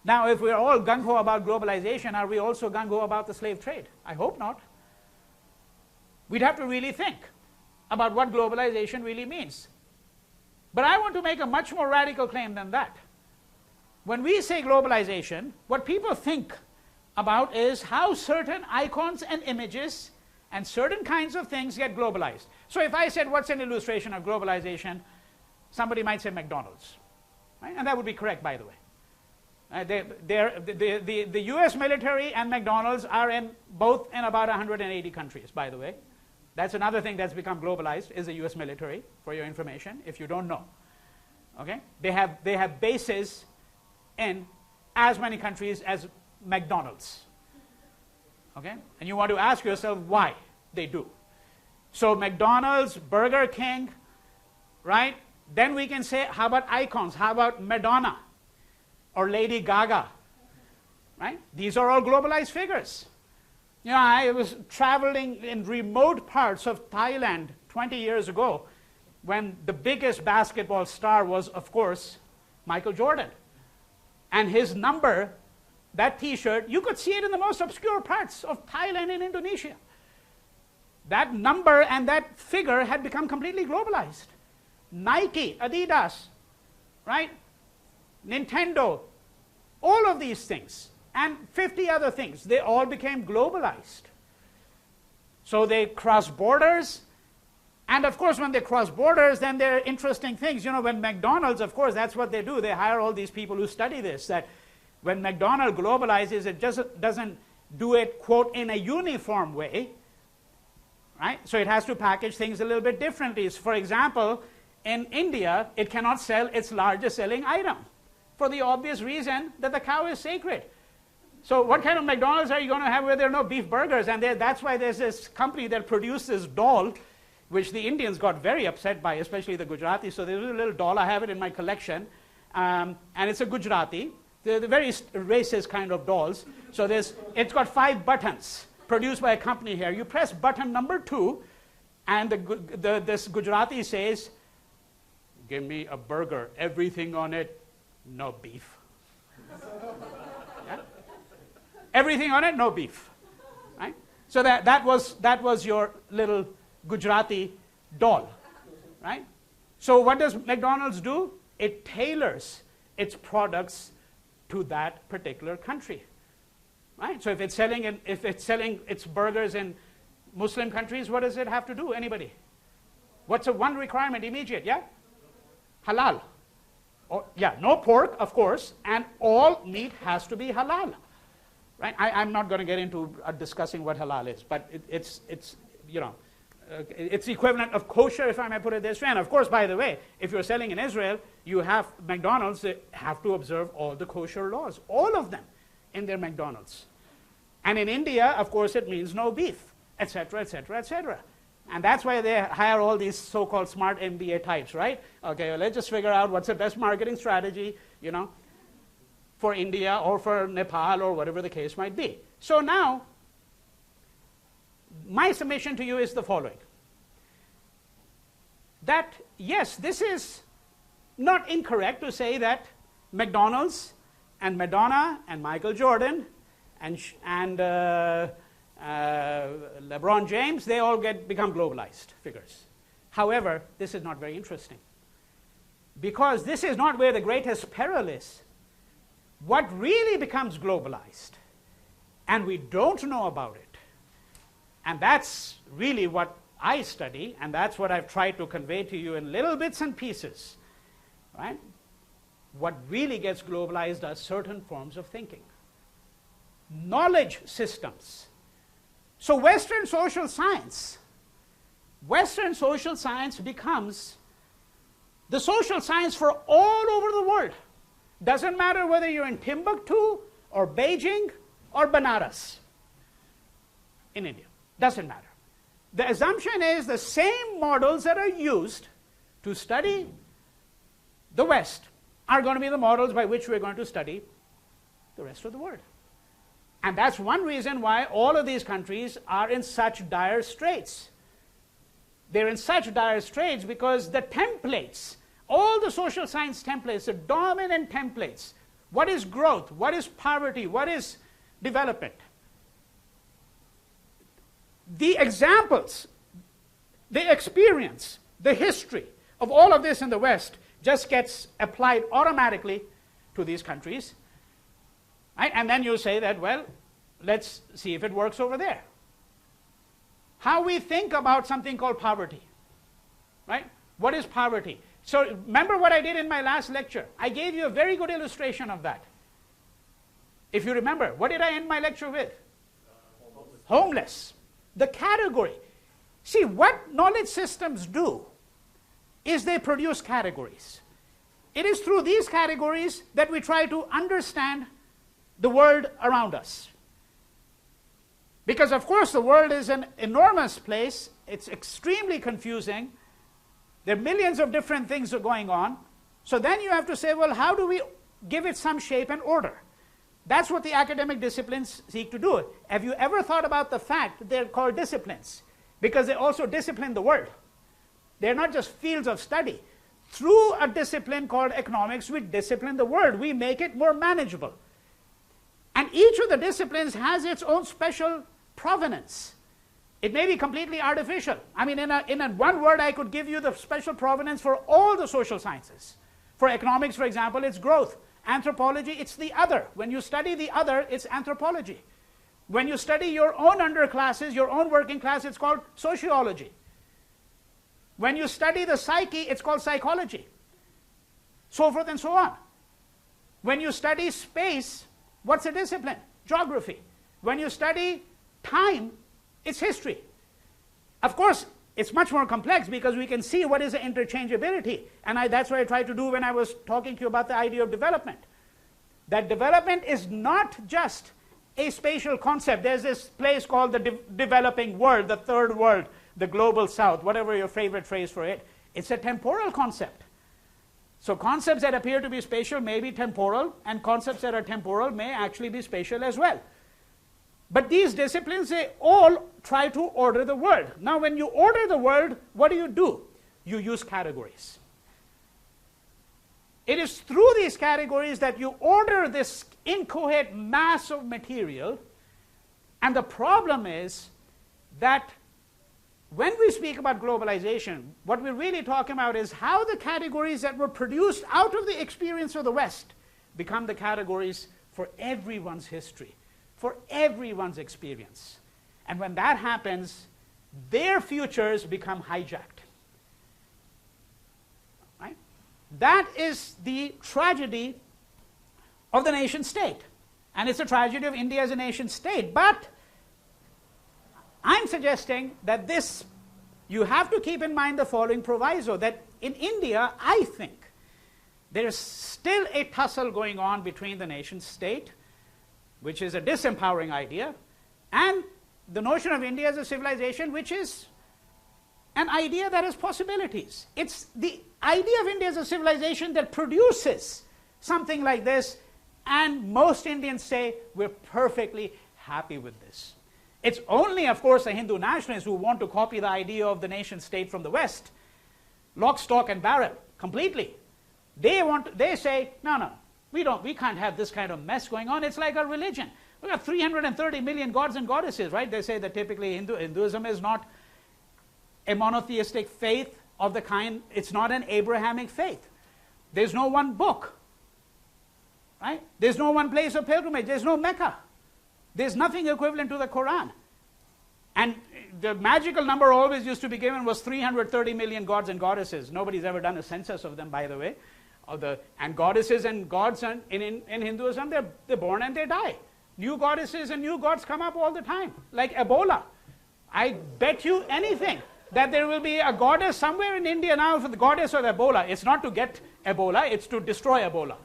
Now, if we're all gung-ho about globalization, are we also gung-ho about the slave trade? I hope not. We'd have to really think about what globalization really means. But I want to make a much more radical claim than that. When we say globalization, what people think about is how certain icons and images and certain kinds of things get globalized. So if I said, what's an illustration of globalization? Somebody might say McDonald's. Right? And that would be correct, by the way. The US military and McDonald's are both in about 180 countries, by the way. That's another thing that's become globalized, is the US military, for your information, if you don't know. Okay? They have bases in as many countries as McDonald's. Okay? And you want to ask yourself why they do. So McDonald's, Burger King, right? Then we can say, how about icons? How about Madonna or Lady Gaga? Right? These are all globalized figures. You know, I was traveling in remote parts of Thailand 20 years ago when the biggest basketball star was, of course, Michael Jordan. And his number, that T-shirt, you could see it in the most obscure parts of Thailand and Indonesia. That number and that figure had become completely globalized. Nike, Adidas, right? Nintendo, all of these things, and 50 other things, they all became globalized. So they cross borders, and of course when they cross borders, then there are interesting things. You know, when McDonald's, of course, that's what they do. They hire all these people who study this, that when McDonald's globalizes, it just doesn't do it, quote, in a uniform way, right? So it has to package things a little bit differently. So for example, in India, it cannot sell its largest selling item for the obvious reason that the cow is sacred. So what kind of McDonald's are you going to have where there are no beef burgers? And that's why there's this company that produces dal, which the Indians got very upset by, especially the Gujaratis. So there's a little doll, I have it in my collection, and it's a Gujarati. They're the very racist kind of dolls. So it's got 5 buttons produced by a company here. You press button number 2, and this Gujarati says, give me a burger, everything on it, no beef. Yeah? Everything on it, no beef. Right? So that was your little Gujarati doll. Right? So what does McDonald's do? It tailors its products to that particular country. Right? So if it's selling its burgers in Muslim countries, what does it have to do? Anybody? What's the one requirement? Immediate, yeah? Halal. No pork, of course, and all meat has to be halal. Right? I'm not going to get into discussing what halal is, but it's it's the equivalent of kosher, if I may put it this way. And of course, by the way, if you're selling in Israel, you have McDonald's that have to observe all the kosher laws, all of them, in their McDonald's. And in India, of course, it means no beef, etc., etc., etc. And that's why they hire all these so-called smart MBA types, right? Okay, well, let's just figure out what's the best marketing strategy, for India or for Nepal or whatever the case might be. So now, my submission to you is the following. That, yes, this is not incorrect to say that McDonald's and Madonna and Michael Jordan and LeBron James, they all become globalized figures. However, this is not very interesting. Because this is not where the greatest peril is. What really becomes globalized, and we don't know about it, and that's really what I study, and that's what I've tried to convey to you in little bits and pieces, right? What really gets globalized are certain forms of thinking. Knowledge systems. So Western social science becomes the social science for all over the world. Doesn't matter whether you're in Timbuktu or Beijing or Banaras in India. Doesn't matter. The assumption is the same models that are used to study the West are going to be the models by which we're going to study the rest of the world. And that's one reason why all of these countries are in such dire straits. They're in such dire straits because the templates, all the social science templates, the dominant templates, what is growth, what is poverty, what is development? The examples, the experience, the history of all of this in the West just gets applied automatically to these countries. Right? And then you say that, well, let's see if it works over there. How we think about something called poverty. Right? What is poverty? So remember what I did in my last lecture. I gave you a very good illustration of that. If you remember, what did I end my lecture with? Homeless. The category. See, what knowledge systems do is they produce categories. It is through these categories that we try to understand the world around us. Because, of course, the world is an enormous place. It's extremely confusing. There are millions of different things that are going on. So then you have to say, well, how do we give it some shape and order? That's what the academic disciplines seek to do. Have you ever thought about the fact that they're called disciplines? Because they also discipline the world. They're not just fields of study. Through a discipline called economics, we discipline the world. We make it more manageable. And each of the disciplines has its own special provenance. It may be completely artificial. I mean, in one word, I could give you the special provenance for all the social sciences. For economics, for example, it's growth. Anthropology, it's the other. When you study the other, it's anthropology. When you study your own underclasses, your own working class, it's called sociology. When you study the psyche, it's called psychology. So forth and so on. When you study space, what's a discipline? Geography. When you study time, it's history. Of course, it's much more complex because we can see what is the interchangeability. And that's what I tried to do when I was talking to you about the idea of development. That development is not just a spatial concept. There's this place called the developing world, the third world, the global south, whatever your favorite phrase for it. It's a temporal concept. So concepts that appear to be spatial may be temporal, and concepts that are temporal may actually be spatial as well. But these disciplines, they all try to order the world. Now, when you order the world, what do? You use categories. It is through these categories that you order this inchoate mass of material, and the problem is that when we speak about globalization, what we're really talking about is how the categories that were produced out of the experience of the West become the categories for everyone's history, for everyone's experience. And when that happens, their futures become hijacked. Right? That is the tragedy of the nation state. And it's a tragedy of India as a nation state. But I'm suggesting that you have to keep in mind the following proviso, that in India, I think, there is still a tussle going on between the nation state, which is a disempowering idea, and the notion of India as a civilization, which is an idea that has possibilities. It's the idea of India as a civilization that produces something like this, and most Indians say, we're perfectly happy with this. It's only, of course, the Hindu nationalists who want to copy the idea of the nation state from the West, lock, stock, and barrel, completely. They say, no, we can't have this kind of mess going on. It's like a religion. We've got 330 million gods and goddesses, right? They say that typically Hinduism is not a monotheistic faith of the kind, it's not an Abrahamic faith. There's no one book, right? There's no one place of pilgrimage. There's no Mecca. There's nothing equivalent to the Quran. And the magical number always used to be given was 330 million gods and goddesses. Nobody's ever done a census of them, by the way. And goddesses and gods in Hinduism, they're born and they die. New goddesses and new gods come up all the time, like Ebola. I bet you anything that there will be a goddess somewhere in India now for the goddess of Ebola. It's not to get Ebola, it's to destroy Ebola.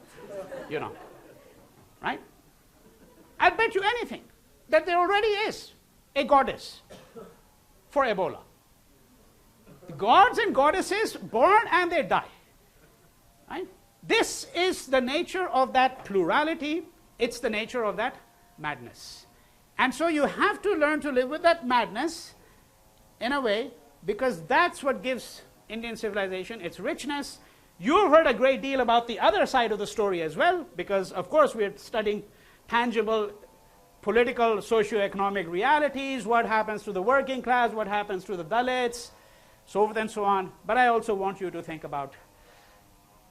Right? I bet you anything that there already is a goddess for Ebola. The gods and goddesses born and they die. Right? This is the nature of that plurality. It's the nature of that madness. And so you have to learn to live with that madness in a way, because that's what gives Indian civilization its richness. You've heard a great deal about the other side of the story as well, because of course we're studying tangible political, socioeconomic realities, what happens to the working class, what happens to the Dalits, so forth and so on. But I also want you to think about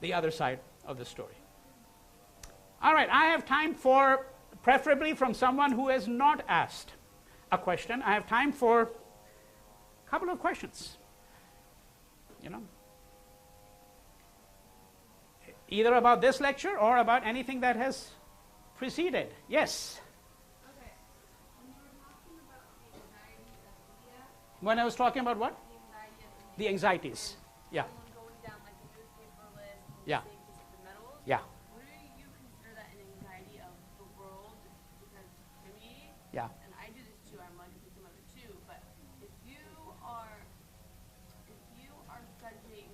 the other side of the story. All right, I have time for, preferably from someone who has not asked a question, I have time for a couple of questions. Either about this lecture or about anything that has preceded. Yes? Okay. When you were talking about the anxiety of India. When I was talking about what? The anxiety of India. The anxieties. Yeah. Someone going down like the newspaper list. Yeah. Saying the medals. Yeah. Would you consider that an anxiety of the world? Because to me, Yeah. and I do this too, I'm like a victim of it too, but if you are judging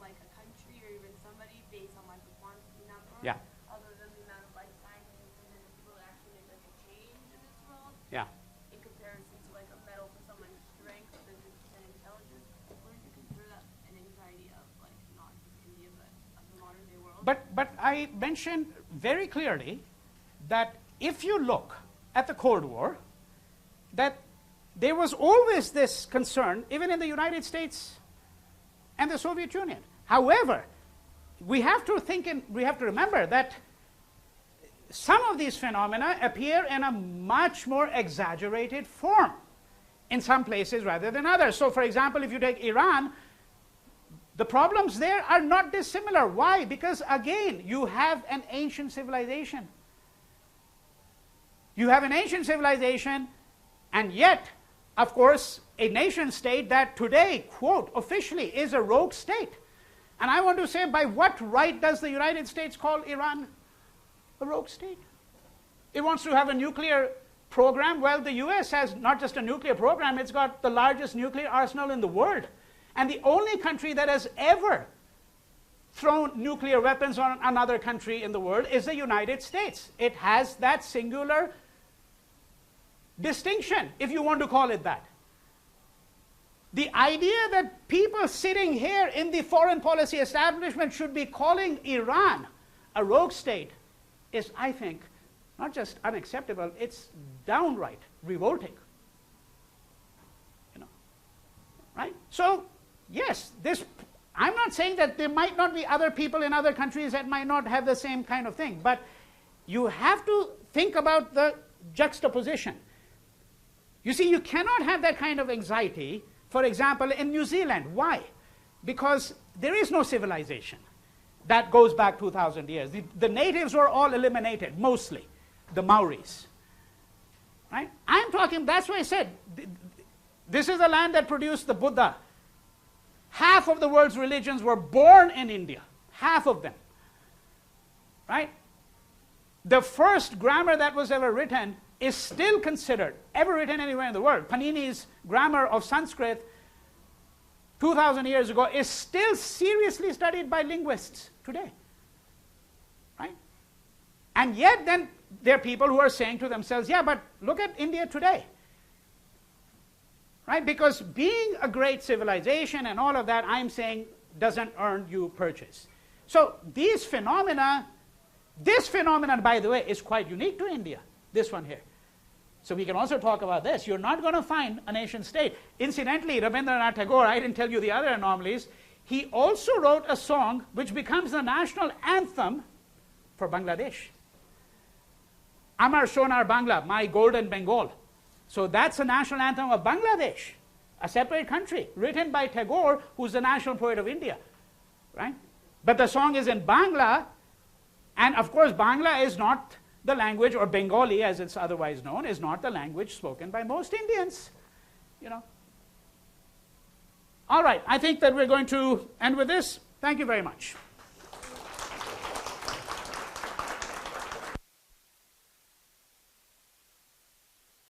like a country or even somebody based on like the quantity number, Yeah. other than the amount of like scientists and then people that actually make like a change in this world, Yeah. in comparison to like a medal for someone's strength or their intelligence, would you consider that an anxiety of like not just India but of the modern day world? But I mentioned very clearly that if you look at the Cold War, that there was always this concern, even in the United States and the Soviet Union. However, we have to remember that some of these phenomena appear in a much more exaggerated form in some places rather than others. So, for example, if you take Iran, the problems there are not dissimilar. Why? Because, again, you have an ancient civilization. You have an ancient civilization, and yet, of course, a nation state that today, quote, officially is a rogue state. And I want to say, by what right does the United States call Iran a rogue state? It wants to have a nuclear program? Well, the US has not just a nuclear program, it's got the largest nuclear arsenal in the world. And the only country that has ever thrown nuclear weapons on another country in the world is the United States. It has that singular distinction, if you want to call it that. The idea that people sitting here in the foreign policy establishment should be calling Iran a rogue state is, I think, not just unacceptable, it's downright revolting. You know, right? So, yes, I'm not saying that there might not be other people in other countries that might not have the same kind of thing, but you have to think about the juxtaposition. You see, you cannot have that kind of anxiety, for example, in New Zealand. Why? Because there is no civilization that goes back 2,000 years. The natives were all eliminated, mostly, the Maoris. Right? I'm talking, that's why I said, this is a land that produced the Buddha. Half of the world's religions were born in India. Half of them. Right? The first grammar that was ever written is still considered, ever written anywhere in the world. Panini's grammar of Sanskrit 2,000 years ago is still seriously studied by linguists today. Right? And yet then there are people who are saying to themselves, yeah, but look at India today. Right? Because being a great civilization and all of that, I'm saying, doesn't earn you purchase. So these phenomena, this phenomenon, by the way, is quite unique to India, this one here. So we can also talk about this. You're not going to find a nation state. Incidentally, Rabindranath Tagore, I didn't tell you the other anomalies, he also wrote a song which becomes the national anthem for Bangladesh. Amar Sonar Bangla, my golden Bengal. So that's the national anthem of Bangladesh, a separate country, written by Tagore, who's the national poet of India. Right? But the song is in Bangla, and of course Bangla is not the language, or Bengali as it's otherwise known, is not the language spoken by most Indians. You know. All right, I think that we're going to end with this. Thank you very much.